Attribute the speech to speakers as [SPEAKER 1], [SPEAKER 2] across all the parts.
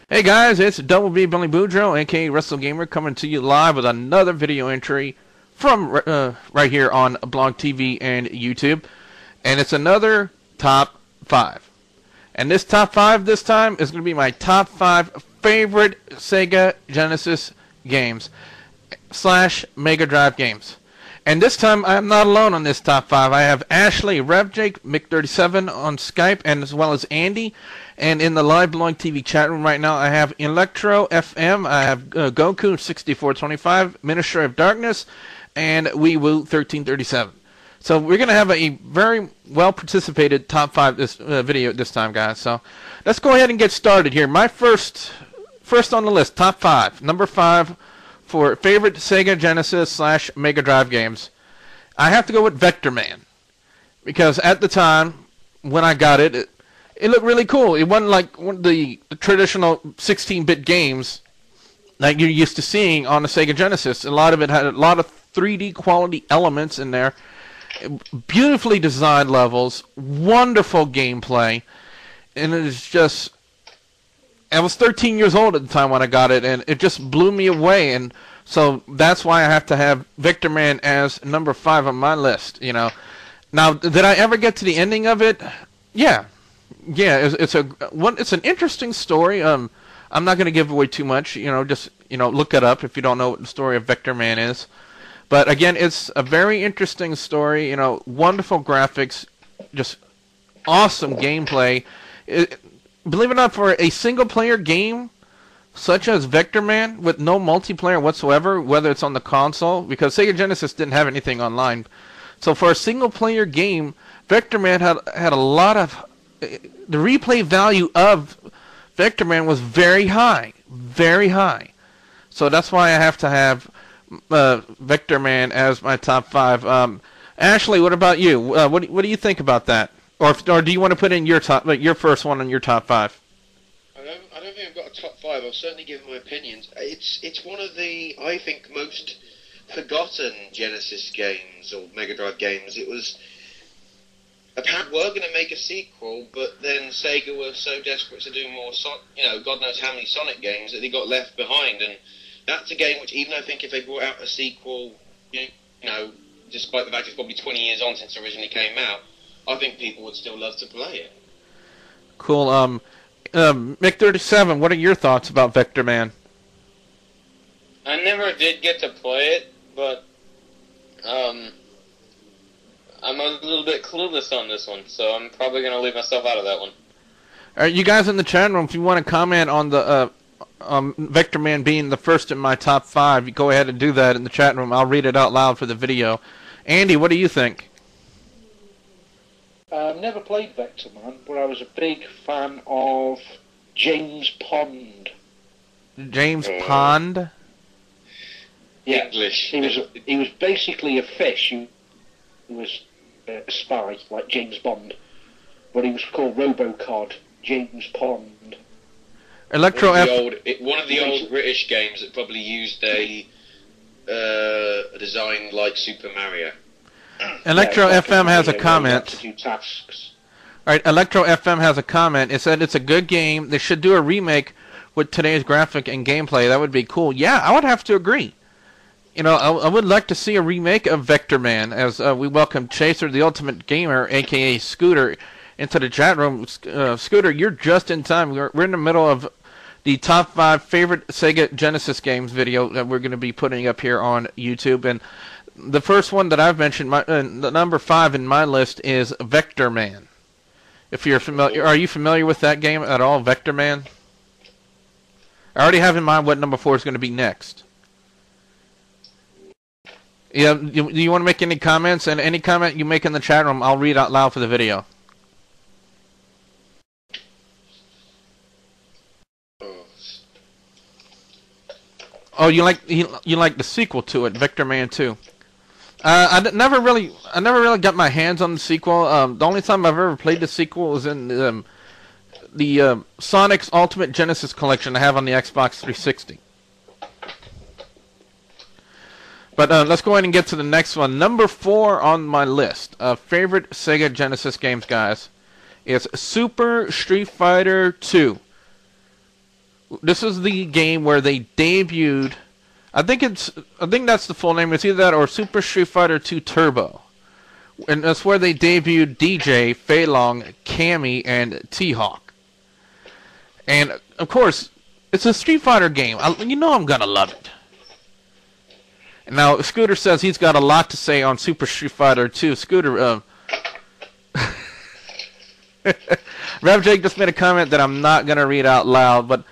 [SPEAKER 1] Hey guys, it's Double B Billy Boudreaux, aka Wrestle Gamer, coming to you live with another video entry from right here on Blog TV and YouTube, and it's another top 5. And this top 5 this time is going to be my top 5 favorite Sega Genesis games / Mega Drive games. And this time I'm not alone on this top 5. I have Ashley, RevJake, Mick37 on Skype, and as well as Andy. And in the live Blog TV chat room right now, I have Electro FM, I have Goku 6425, Ministry of Darkness, and Wee Woo 1337. So we're going to have a very well participated top 5 this video this time, guys. So let's go ahead and get started here. My first on the list, top 5, number 5 for favorite Sega Genesis / Mega Drive games. I have to go with Vector Man, because at the time when I got it looked really cool. It wasn't like one of the traditional 16-bit games that you're used to seeing on the Sega Genesis. A lot of it had a lot of 3D quality elements in there, beautifully designed levels, wonderful gameplay, and it is just... I was 13 years old at the time when I got it, and it just blew me away, and so that's why I have to have Vector Man as number 5 on my list, you know. Now, did I ever get to the ending of it? Yeah. Yeah, it's an interesting story. I'm not going to give away too much, you know, just, you know, look it up if you don't know what the story of Vector Man is. But again, it's a very interesting story, you know, wonderful graphics, just awesome gameplay. Believe it or not, for a single-player game such as Vector Man with no multiplayer whatsoever, whether it's on the console, because Sega Genesis didn't have anything online. So for a single-player game, Vector Man had a lot of... The replay value of Vector Man was very high. Very high. So that's why I have to have Vector Man as my top 5. Ashley, what about you? What do you think about that? Or do you want to put in your your first one on your top 5?
[SPEAKER 2] I don't think I've got a top 5. I'll certainly give my opinions. It's one of the, I think, most forgotten Genesis games or Mega Drive games. It was apparently we're going to make a sequel, but then Sega were so desperate to do more, God knows how many Sonic games that they got left behind. And that's a game which, even I think if they brought out a sequel, you know, despite the fact it's probably 20 years on since it originally came out, I think people would still love to play it.
[SPEAKER 1] Cool. Mick37, what are your thoughts about Vector Man?
[SPEAKER 3] I never did get to play it, but I'm a little bit clueless on this one, so I'm probably going to leave myself out of that one.
[SPEAKER 1] All right, you guys in the chat room, if you want to comment on the Vector Man being the first in my top 5, you go ahead and do that in the chat room. I'll read it out loud for the video. Andy, what do you think?
[SPEAKER 4] I've never played Vector Man, but I was a big fan of James Pond.
[SPEAKER 1] James Pond?
[SPEAKER 4] Yeah,
[SPEAKER 2] English.
[SPEAKER 4] He was basically a fish who was a spy, like James Bond, but he was called Robocod, James Pond.
[SPEAKER 1] Electro
[SPEAKER 2] One of the old British games that probably used a design like Super Mario.
[SPEAKER 1] Electro FM has a comment.
[SPEAKER 4] To do tasks.
[SPEAKER 1] All right, Electro FM has a comment. It said it's a good game. They should do a remake with today's graphic and gameplay. That would be cool. Yeah, I would have to agree. You know, I would like to see a remake of Vector Man, as we welcome Chaser, the Ultimate Gamer, a.k.a. Scooter, into the chat room. Scooter, you're just in time. We're in the middle of the top 5 favorite Sega Genesis games video that we're going to be putting up here on YouTube. And the first one that I've mentioned, the number 5 in my list, is Vector Man. If you're familiar, are you familiar with that game at all, Vector Man? I already have in mind what number 4 is going to be next. Yeah, do you want to make any comments? And any comment you make in the chat room, I'll read out loud for the video. Oh, you like the sequel to it, Vector Man 2? I never really got my hands on the sequel. The only time I've ever played the sequel was in the Sonic's Ultimate Genesis Collection I have on the Xbox 360. But let's go ahead and get to the next one. Number 4 on my list of favorite Sega Genesis games, guys, is Super Street Fighter 2. This is the game where they debuted. I think that's the full name. It's either that or Super Street Fighter 2 Turbo. And that's where they debuted DJ, Fei Long, Cammy, and T-Hawk. And, of course, it's a Street Fighter game. You know I'm going to love it. And now, Scooter says he's got a lot to say on Super Street Fighter 2. Scooter, Rev Jake just made a comment that I'm not going to read out loud. But,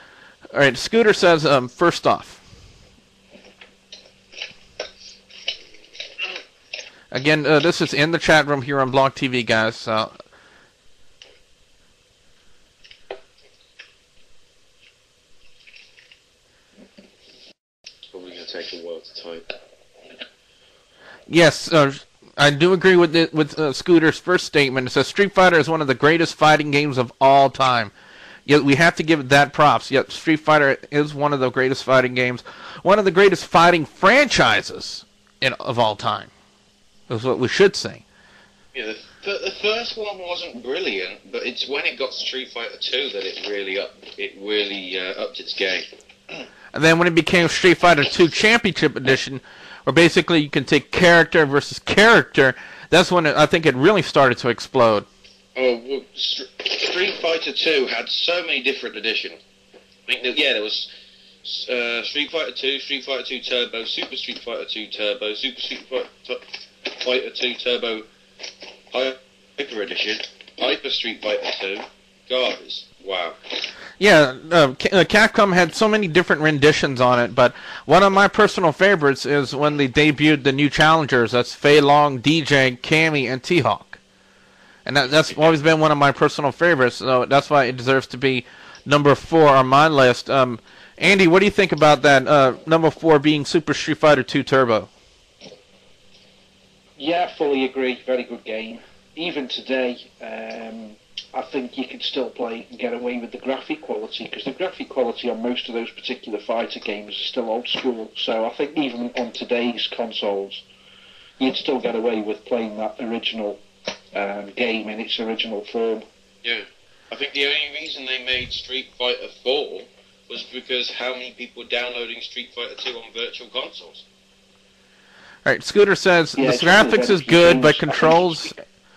[SPEAKER 1] all right, Scooter says, first off, again, this is in the chat room here on Blog TV, guys. So
[SPEAKER 2] probably going to take a while to type.
[SPEAKER 1] Yes, I do agree with Scooter's first statement. It says Street Fighter is one of the greatest fighting games of all time. Yet we have to give it that props. Yet Street Fighter is one of the greatest fighting games, one of the greatest fighting franchises of all time. That's what we should say.
[SPEAKER 2] Yeah, the first one wasn't brilliant, but it's when it got Street Fighter 2 that it really upped its game.
[SPEAKER 1] And then when it became Street Fighter 2 Championship Edition, where basically you can take character versus character, that's when I think it really started to explode.
[SPEAKER 2] Oh, well, Street Fighter 2 had so many different editions. I think there was Street Fighter 2, Street Fighter 2 Turbo, Super Street Fighter 2 Turbo, Super Street Fighter 2 Turbo Hyper Edition, Hyper Street Fighter 2. Guys, wow.
[SPEAKER 1] Yeah, Capcom had so many different renditions on it, but one of my personal favorites is when they debuted the new challengers. That's Fei Long, DJ, Cammy, and T-Hawk. And that's always been one of my personal favorites, so that's why it deserves to be number 4 on my list. Andy, what do you think about that, number 4 being Super Street Fighter 2 Turbo?
[SPEAKER 4] Yeah, fully agree. Very good game. Even today, I think you can still play and get away with the graphic quality, because the graphic quality on most of those particular fighter games is still old school. So I think even on today's consoles, you'd still get away with playing that original game in its original form.
[SPEAKER 2] Yeah. I think the only reason they made Street Fighter 4 was because how many people were downloading Street Fighter 2 on virtual consoles.
[SPEAKER 1] Alright, Scooter says, the graphics is good, but controls...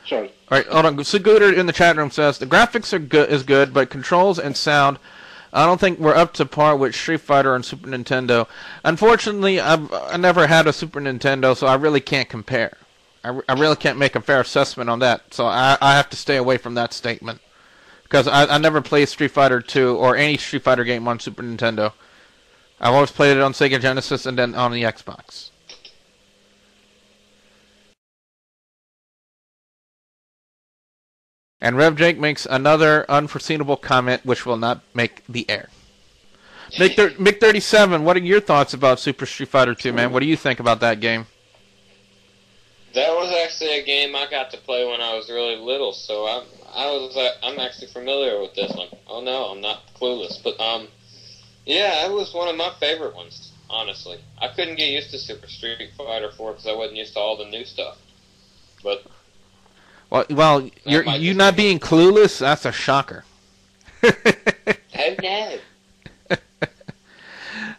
[SPEAKER 4] Sorry.
[SPEAKER 1] Alright, hold on. Scooter in the chat room says, the graphics is good, but controls and sound, I don't think we're up to par with Street Fighter and Super Nintendo. Unfortunately, I never had a Super Nintendo, so I really can't compare. I really can't make a fair assessment on that, so I have to stay away from that statement. Because I never played Street Fighter 2 or any Street Fighter game on Super Nintendo. I've always played it on Sega Genesis and then on the Xbox. And Rev Jake makes another unforeseeable comment which will not make the air. Mick37, what are your thoughts about Super Street Fighter 2, man? What do you think about that game?
[SPEAKER 3] That was actually a game I got to play when I was really little, so I'm actually familiar with this one. Oh no, I'm not clueless, but yeah, it was one of my favorite ones, honestly. I couldn't get used to Super Street Fighter 4 because I wasn't used to all the new stuff. But
[SPEAKER 1] well, you not being clueless, that's a shocker.
[SPEAKER 3] Oh no.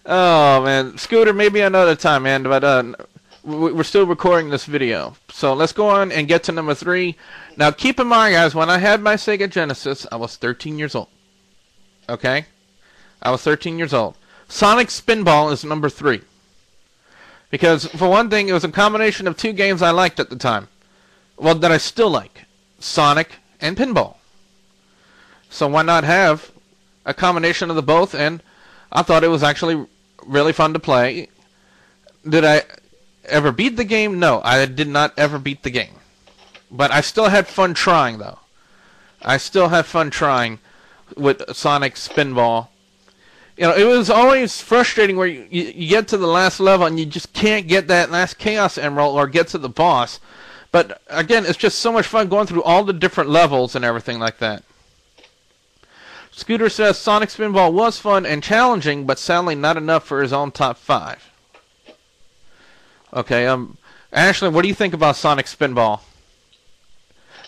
[SPEAKER 1] Oh man, Scooter, maybe another time, man, but we're still recording this video. So let's go on and get to number 3. Now keep in mind, guys, when I had my Sega Genesis, I was 13 years old. Okay? I was 13 years old. Sonic Spinball is number 3. Because, for one thing, it was a combination of 2 games I liked at the time. Well, that I still like. Sonic and Pinball. So why not have a combination of the both? And I thought it was actually really fun to play. Did I ever beat the game? No, I did not ever beat the game. But I still had fun trying, though. I still had fun trying with Sonic Spinball. You know, it was always frustrating where you get to the last level and you just can't get that last Chaos Emerald or get to the boss. But, again, it's just so much fun going through all the different levels and everything like that. Scooter says Sonic Spinball was fun and challenging, but sadly not enough for his own top 5. Okay. Ashley, what do you think about Sonic Spinball?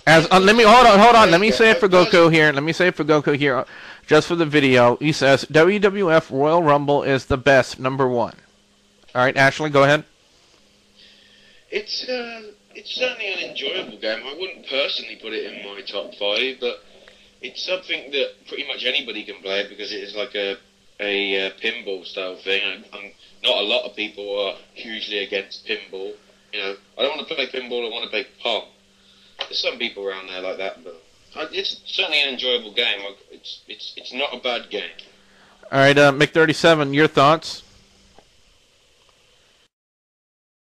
[SPEAKER 1] Let me hold on. Let me say it for Goku here. Just for the video. He says WWF Royal Rumble is the best, #1. All right, Ashley, go ahead.
[SPEAKER 2] It's certainly an enjoyable game. I wouldn't personally put it in my top 5, but it's something that pretty much anybody can play because it is like a pinball style thing. Not a lot of people are hugely against pinball. You know, I don't want to play pinball. I want to play Pong. There's some people around there like that, but it's certainly an enjoyable game. It's not a bad game.
[SPEAKER 1] All right, Mick37, your thoughts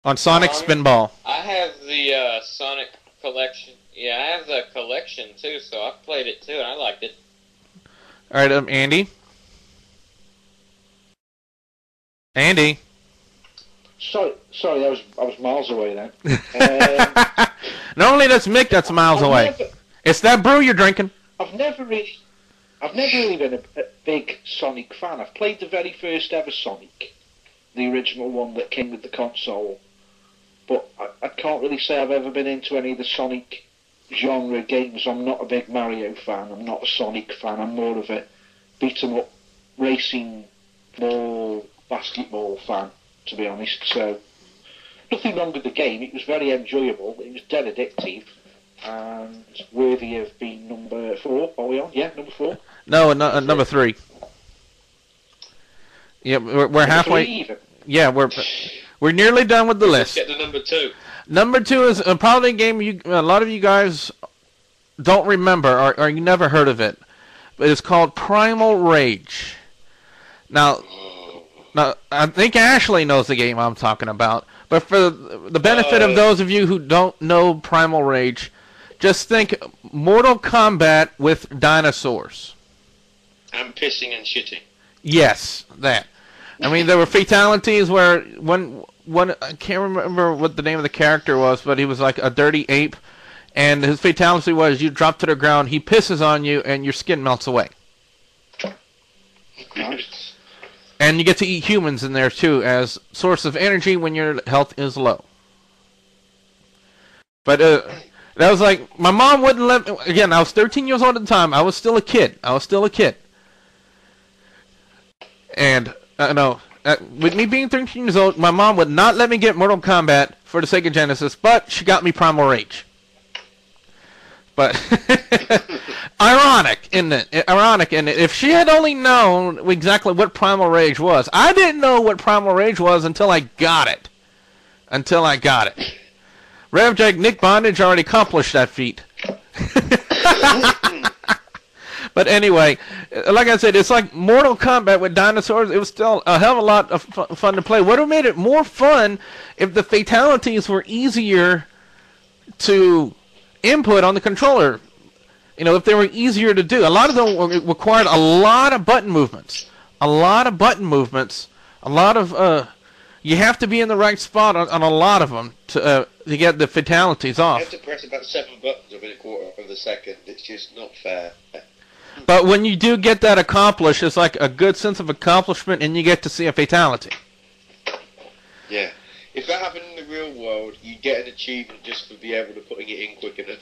[SPEAKER 1] on Sonic Spinball?
[SPEAKER 3] I have the Sonic collection. Yeah, I have the collection too, so I've played it too, and I liked it.
[SPEAKER 1] All right, Andy. Andy.
[SPEAKER 4] Sorry, I was miles away then.
[SPEAKER 1] Normally that's Mick that's miles away. It's that brew you're drinking.
[SPEAKER 4] I've never really been a big Sonic fan. I've played the very first ever Sonic, the original one that came with the console. But I can't really say I've ever been into any of the Sonic genre games. I'm not a big Mario fan. I'm not a Sonic fan. I'm more of a beat-em-up racing ball basketball fan, to be honest. So nothing wrong with the game. It was very enjoyable. It was dead addictive and worthy of being number 4. Are we on? Yeah, number 4.
[SPEAKER 1] No, number 3. Yeah, we're halfway.
[SPEAKER 4] Even.
[SPEAKER 1] Yeah, we're nearly done with the list.
[SPEAKER 2] Let's get to number 2.
[SPEAKER 1] Number 2 is probably a game a lot of you guys don't remember or you never heard of it. But it's called Primal Rage. Now, I think Ashley knows the game I'm talking about. But for the benefit of those of you who don't know Primal Rage, just think Mortal Kombat with dinosaurs.
[SPEAKER 2] And pissing and shitting.
[SPEAKER 1] Yes, that. I mean, there were fatalities where one I can't remember what the name of the character was, but he was like a dirty ape, and his fatality was you drop to the ground, he pisses on you, and your skin melts away.
[SPEAKER 4] Nice.
[SPEAKER 1] And you get to eat humans in there too as source of energy when your health is low. But that was like my mom wouldn't let me. Again, I was 13 years old at the time. I was still a kid. And with me being 13 years old, my mom would not let me get Mortal Kombat for the Sega Genesis, but she got me Primal Rage. But ironic, isn't it? Ironic, isn't it? If she had only known exactly what Primal Rage was. I didn't know what Primal Rage was until I got it. RevJack Nick Bondage already accomplished that feat. But anyway, like I said, it's like Mortal Kombat with dinosaurs. It was still a hell of a lot of fun to play. Would have made it more fun if the fatalities were easier to input on the controller. You know, if they were easier to do. A lot of them required a lot of button movements. You have to be in the right spot on a lot of them to get the fatalities off.
[SPEAKER 2] You have to press about 7 buttons within a quarter of a second. It's just not fair.
[SPEAKER 1] But when you do get that accomplished, it's like a good sense of accomplishment, and you get to see a fatality.
[SPEAKER 2] Yeah. If that happened in the real world, you'd get an achievement just for being able to putting it in quick enough.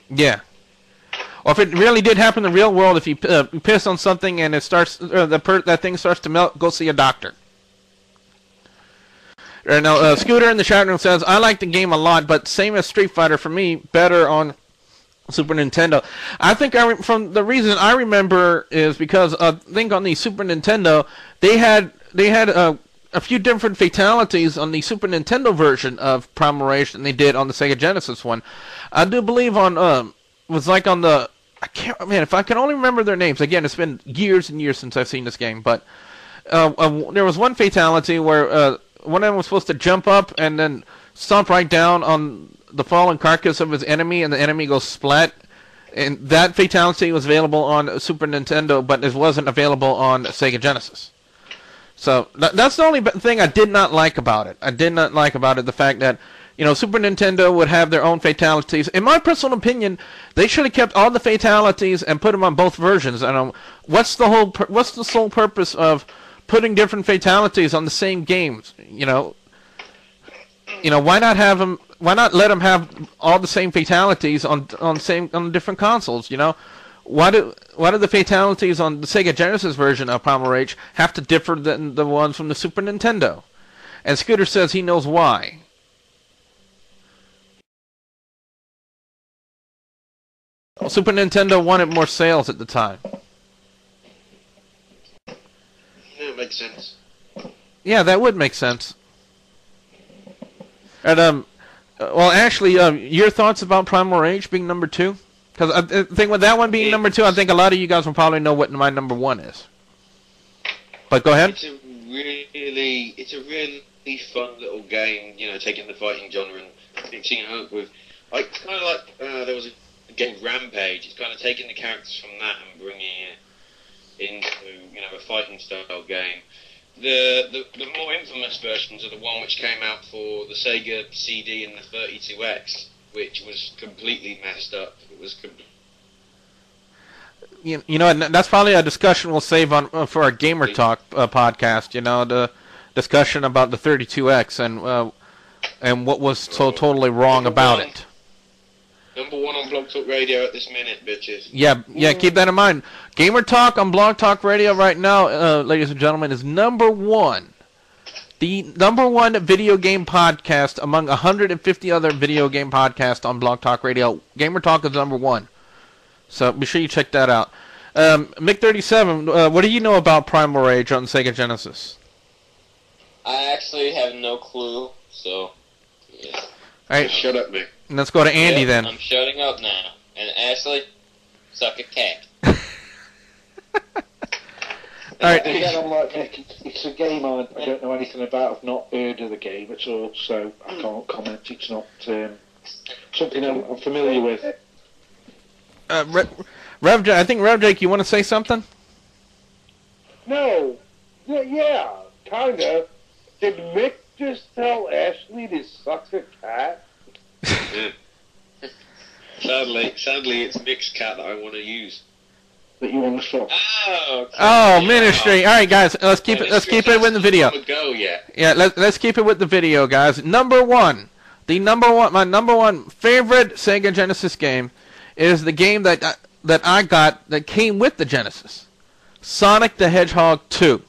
[SPEAKER 1] Yeah. Or if it really did happen in the real world, if you piss on something and it starts, that thing starts to melt, go see a doctor. Now, Scooter in the chat room says, I like the game a lot, but same as Street Fighter for me, better on Super Nintendo. I think from the reason I remember is because I think on the Super Nintendo they had a few different fatalities on the Super Nintendo version of Primal Rage than they did on the Sega Genesis one. I do believe on was like on the if I can only remember their names. Again, it's been years and years since I've seen this game, but there was one fatality where one of them was supposed to jump up and then stomp right down on the fallen carcass of his enemy, and the enemy goes splat. And that fatality was available on Super Nintendo, but it wasn't available on Sega Genesis. So that's the only thing I did not like about it. The fact that, you know, Super Nintendo would have their own fatalities. In my personal opinion, they should have kept all the fatalities and put them on both versions. What's the sole purpose of putting different fatalities on the same games? You know, You know, why not have them? Why not let them have all the same fatalities on different consoles? You know, why do the fatalities on the Sega Genesis version of Primal Rage have to differ than the ones from the Super Nintendo? And Scooter says he knows why. Super Nintendo wanted more sales at the time.
[SPEAKER 2] Yeah, it makes sense.
[SPEAKER 1] Yeah, that would make sense. And well, actually, your thoughts about Primal Rage being number 2? Because I think with that one being number 2, I think a lot of you guys will probably know what my number 1 is. But go ahead.
[SPEAKER 2] It's a really fun little game. You know, taking the fighting genre and mixing it up with, like, kind of like there was a game Rampage. It's kind of taking the characters from that and bringing it into, you know, a fighting style game. The more infamous versions are the one which came out for the Sega CD and the 32X, which was completely messed up. It was
[SPEAKER 1] you know, and that's probably a discussion we'll save on for our Gamer Talk podcast. You know, the discussion about the 32X and what was so totally wrong about it.
[SPEAKER 2] Number 1 on Blog Talk Radio at this minute, bitches.
[SPEAKER 1] Yeah, keep that in mind. Gamer Talk on Blog Talk Radio right now, ladies and gentlemen, is number 1. The number 1 video game podcast among 150 other video game podcasts on Blog Talk Radio. Gamer Talk is number 1. So be sure you check that out. Mick37, what do you know about Primal Rage on Sega Genesis?
[SPEAKER 3] I actually have no clue, so yeah.
[SPEAKER 1] Alright,
[SPEAKER 2] shut up, Mick.
[SPEAKER 1] Let's go to Andy then.
[SPEAKER 3] I'm shutting up now. And Ashley, suck a cat.
[SPEAKER 1] Alright.
[SPEAKER 4] Again, I'm like Nick, it's a game I don't know anything about. I've not heard of the game at all, so I can't comment. It's not something I'm familiar with.
[SPEAKER 1] Rev, I think Rev Jake, you want to say something?
[SPEAKER 5] No. Yeah, kind of. Did Mick just tell Ashley to suck a cat?
[SPEAKER 2] Sadly, it's Mick's cat that I want to use.
[SPEAKER 4] That you want to suck.
[SPEAKER 2] Oh, okay.
[SPEAKER 1] Oh, Ministry. All right, guys, let's keep it with the video.
[SPEAKER 2] Go yet.
[SPEAKER 1] Yeah, let's keep it with the video, guys. Number 1, my number 1 favorite Sega Genesis game is the game that I got that came with the Genesis, Sonic the Hedgehog 2.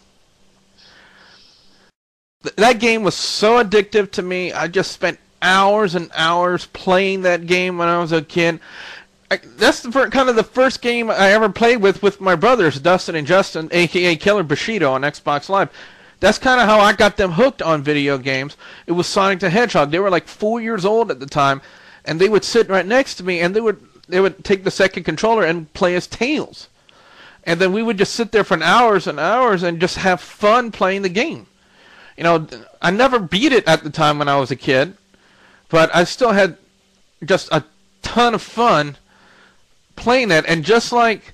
[SPEAKER 1] That game was so addictive to me. I just spent hours and hours playing that game when I was a kid. That's kind of the first game I ever played with my brothers, Dustin and Justin, a.k.a. Killer Bushido on Xbox Live. That's kind of how I got them hooked on video games. It was Sonic the Hedgehog. They were like 4 years old at the time, and they would sit right next to me, and they would take the second controller and play as Tails. And then we would just sit there for hours and hours and just have fun playing the game. You know, I never beat it at the time when I was a kid, but I still had just a ton of fun playing that. And just like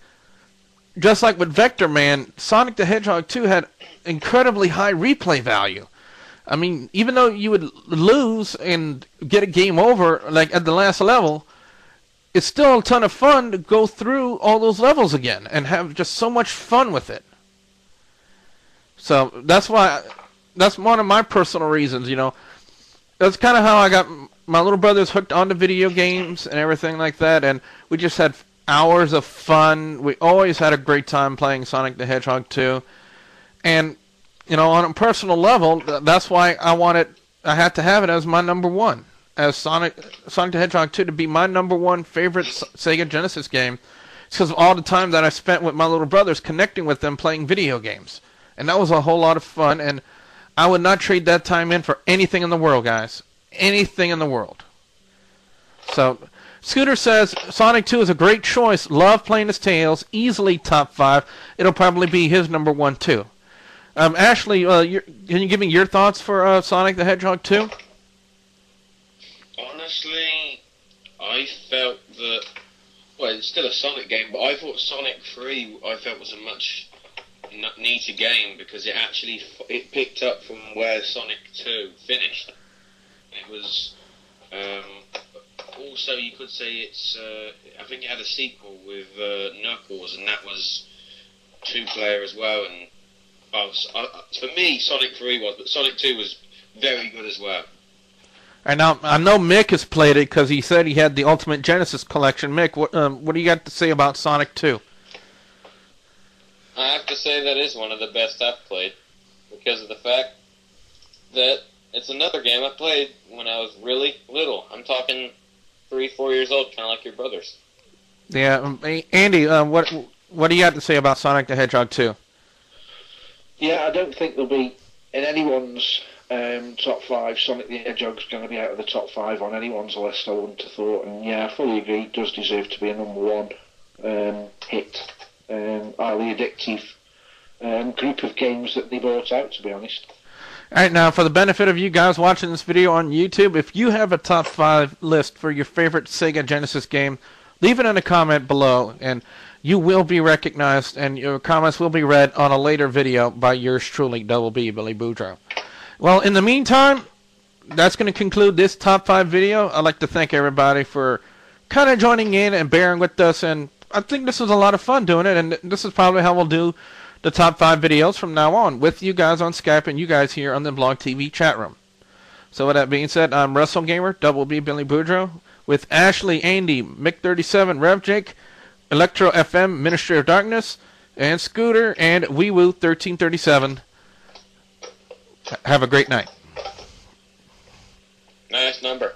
[SPEAKER 1] with Vector Man, Sonic the Hedgehog 2 had incredibly high replay value. I mean, even though you would lose and get a game over, like at the last level, it's still a ton of fun to go through all those levels again and have just so much fun with it. So that's one of my personal reasons, you know. That's kind of how I got my little brothers hooked onto video games and everything like that, and we just had hours of fun. We always had a great time playing Sonic the Hedgehog 2. And, you know, on a personal level, that's why I had to have it as my number 1. As Sonic the Hedgehog 2 to be my number 1 favorite Sega Genesis game. It's because of all the time that I spent with my little brothers connecting with them playing video games. And that was a whole lot of fun, and I would not trade that time in for anything in the world, guys. Anything in the world. So, Scooter says, Sonic 2 is a great choice. Love playing as Tails. Easily top 5. It'll probably be his number 1, too. Ashley, can you give me your thoughts for Sonic the Hedgehog 2?
[SPEAKER 2] Honestly, I felt that... Well, it's still a Sonic game, but I thought Sonic 3 I felt was a much neater game because it picked up from where Sonic 2 finished. It was also, you could say it's I think it had a sequel with Knuckles, and that was 2-player as well. And for me, Sonic 3 was, but Sonic 2 was very good as well.
[SPEAKER 1] And now I know Mick has played it because he said he had the Ultimate Genesis collection. Mick, what do you got to say about Sonic 2?
[SPEAKER 3] I have to say that is one of the best I've played because of the fact that it's another game I played when I was really little. I'm talking 3-4 years old, kind of like your brothers.
[SPEAKER 1] Yeah, Andy, what do you got to say about Sonic the Hedgehog 2?
[SPEAKER 4] Yeah, I don't think there'll be in anyone's top 5. Sonic the Hedgehog's going to be out of the top 5 on anyone's list, I wouldn't have thought. And yeah, I fully agree, it does deserve to be a number 1 hit. Highly addictive group of games that they brought out, to be honest.
[SPEAKER 1] Alright, now for the benefit of you guys watching this video on YouTube, if you have a top 5 list for your favorite Sega Genesis game, leave it in a comment below, and you will be recognized, and your comments will be read on a later video by yours truly, Double B, Billy Boudreaux. Well, in the meantime, that's going to conclude this top 5 video. I'd like to thank everybody for kind of joining in and bearing with us, and I think this was a lot of fun doing it, and this is probably how we'll do the top 5 videos from now on, with you guys on Skype and you guys here on the Blog TV chat room. So with that being said, I'm WrestleGamer, Double B, Billy Boudreaux, with Ashley, Andy, Mick37, Rev Jake, Electro FM, Ministry of Darkness, and Scooter, and WeeWoo1337. Have a great night.
[SPEAKER 3] Nice number.